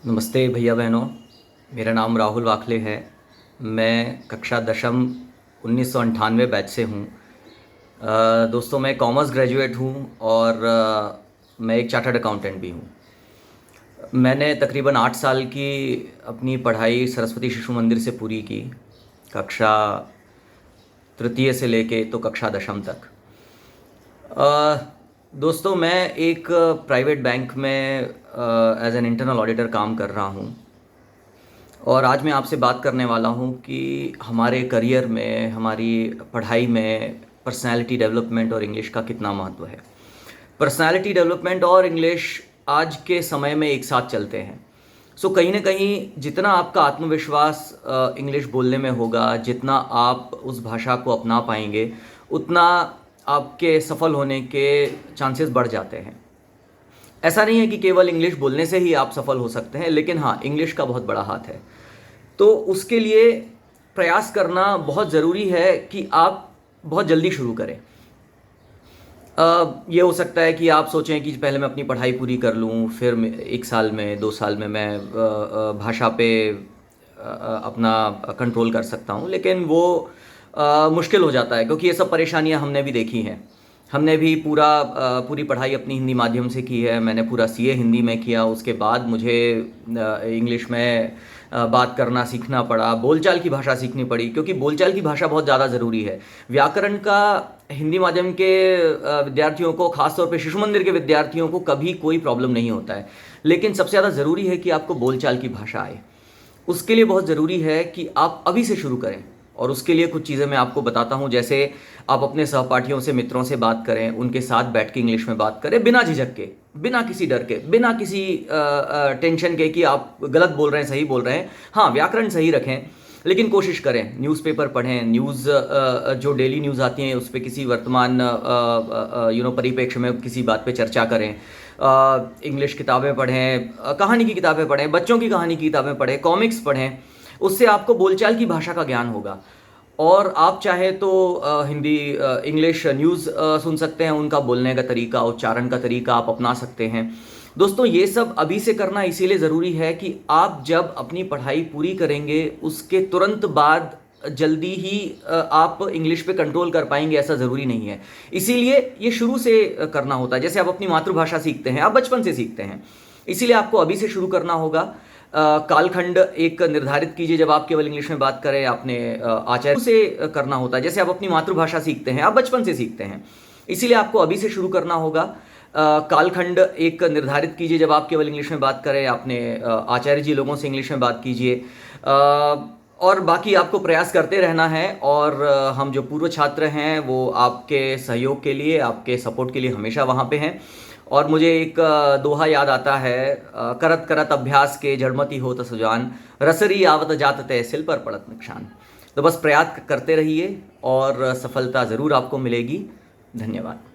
नमस्ते भैया बहनों। मेरा नाम राहुल वाखले है। मैं कक्षा दशम 1998 बैच से हूँ। दोस्तों, मैं कॉमर्स ग्रेजुएट हूँ और मैं एक चार्टर्ड अकाउंटेंट भी हूँ। मैंने तकरीबन 8 साल की अपनी पढ़ाई सरस्वती शिशु मंदिर से पूरी की, कक्षा तृतीय से लेके तो कक्षा दशम तक। दोस्तों, मैं एक प्राइवेट बैंक में एज एन इंटरनल ऑडिटर काम कर रहा हूँ और आज मैं आपसे बात करने वाला हूँ कि हमारे करियर में, हमारी पढ़ाई में पर्सनालिटी डेवलपमेंट और इंग्लिश का कितना महत्व है। पर्सनालिटी डेवलपमेंट और इंग्लिश आज के समय में एक साथ चलते हैं। सो कहीं ना कहीं जितना आपका आत्मविश्वास इंग्लिश बोलने में होगा, जितना आप उस भाषा को अपना पाएंगे, उतना आपके सफल होने के चांसेस बढ़ जाते हैं। ऐसा नहीं है कि केवल इंग्लिश बोलने से ही आप सफल हो सकते हैं, लेकिन हाँ, इंग्लिश का बहुत बड़ा हाथ है। तो उसके लिए प्रयास करना बहुत ज़रूरी है कि आप बहुत जल्दी शुरू करें। ये हो सकता है कि आप सोचें कि पहले मैं अपनी पढ़ाई पूरी कर लूँ, फिर 1 साल में 2 साल में मैं भाषा पे अपना कंट्रोल कर सकता हूँ, लेकिन वो मुश्किल हो जाता है क्योंकि ये सब परेशानियाँ हमने भी देखी हैं। हमने भी पूरी पढ़ाई अपनी हिंदी माध्यम से की है। मैंने पूरा सीए हिंदी में किया, उसके बाद मुझे इंग्लिश में बात करना सीखना पड़ा, बोलचाल की भाषा सीखनी पड़ी, क्योंकि बोलचाल की भाषा बहुत ज़्यादा ज़रूरी है। व्याकरण का हिंदी माध्यम के विद्यार्थियों को, खासतौर पे शिशु मंदिर के विद्यार्थियों को कभी कोई प्रॉब्लम नहीं होता है, लेकिन सबसे ज़्यादा ज़रूरी है कि आपको बोलचाल की भाषा आए। उसके लिए बहुत ज़रूरी है कि आप अभी से शुरू करें और उसके लिए कुछ चीज़ें मैं आपको बताता हूँ। जैसे आप अपने सहपाठियों से, मित्रों से बात करें, उनके साथ बैठ के इंग्लिश में बात करें, बिना झिझक के, बिना किसी डर के, बिना किसी टेंशन के कि आप गलत बोल रहे हैं, सही बोल रहे हैं। हाँ, व्याकरण सही रखें, लेकिन कोशिश करें। न्यूज़पेपर पढ़ें, न्यूज़ जो डेली न्यूज़ आती हैं उस पर किसी वर्तमान परिप्रेक्ष्य में किसी बात पे चर्चा करें। इंग्लिश किताबें पढ़ें, कहानी की किताबें पढ़ें, बच्चों की कहानी की किताबें पढ़ें, कॉमिक्स पढ़ें। उससे आपको बोलचाल की भाषा का ज्ञान होगा। और आप चाहे तो हिंदी, इंग्लिश न्यूज़ सुन सकते हैं, उनका बोलने का तरीका, उच्चारण का तरीका आप अपना सकते हैं। दोस्तों, ये सब अभी से करना इसीलिए ज़रूरी है कि आप जब अपनी पढ़ाई पूरी करेंगे उसके तुरंत बाद जल्दी ही आप इंग्लिश पे कंट्रोल कर पाएंगे, ऐसा ज़रूरी नहीं है। इसीलिए ये शुरू से करना होता है। जैसे आप अपनी मातृभाषा सीखते हैं, आप बचपन से सीखते हैं, इसीलिए आपको अभी से शुरू करना होगा। कालखंड एक निर्धारित कीजिए जब आप केवल इंग्लिश में बात करें। आपने आचार्य से करना होता है। जैसे आप अपनी मातृभाषा सीखते हैं, आप बचपन से सीखते हैं, इसीलिए आपको अभी से शुरू करना होगा। कालखंड एक निर्धारित कीजिए जब आप केवल इंग्लिश में बात करें। आपने आचार्य जी लोगों से इंग्लिश में बात कीजिए, और बाकी आपको प्रयास करते रहना है। और हम जो पूर्व छात्र हैं वो आपके सहयोग के लिए, आपके सपोर्ट के लिए हमेशा वहाँ पे हैं। और मुझे एक दोहा याद आता है, करत करत अभ्यास के जड़मति होत सुजान, रसरी आवत जात तहसील पर पड़त नुकसान। तो बस प्रयास करते रहिए और सफलता ज़रूर आपको मिलेगी। धन्यवाद।